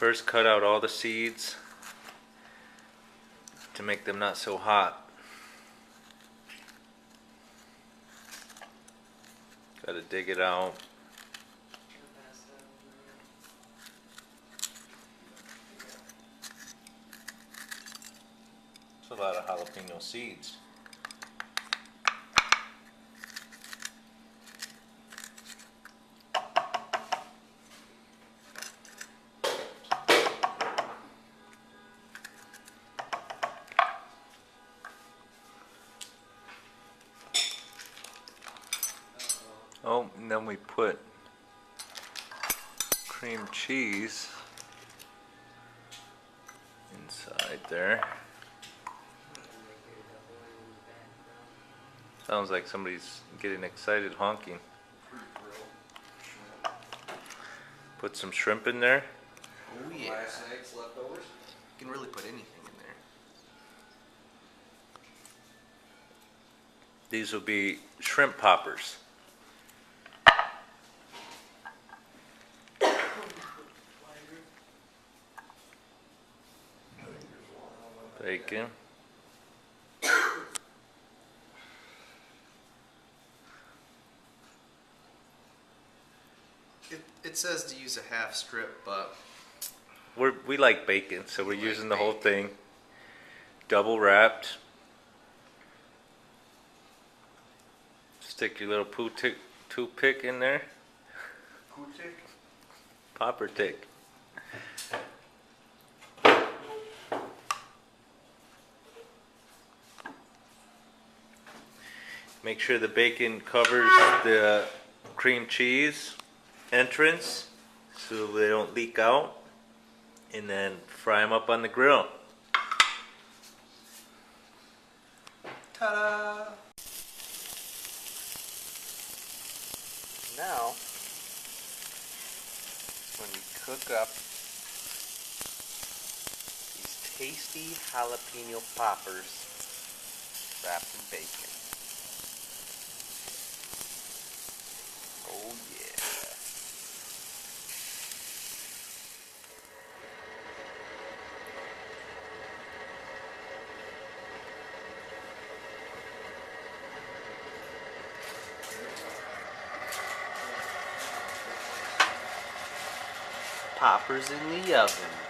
First, cut out all the seeds to make them not so hot. Gotta dig it out. It's a lot of jalapeno seeds. Oh, and then we put cream cheese inside there. Sounds like somebody's getting excited honking. Put some shrimp in there. Oh yeah. Last night's leftovers. You can really put anything in there. These will be shrimp poppers. Bacon. It says to use a half strip, but We like bacon, so we're using the whole thing. Double wrapped. Stick your little toothpick in there. Poo-tick? Popper tick. Make sure the bacon covers the cream cheese entrance so they don't leak out, and then fry them up on the grill. Ta-da! Now, when you cook up these tasty jalapeno poppers wrapped in bacon. Oh yeah. Poppers in the oven.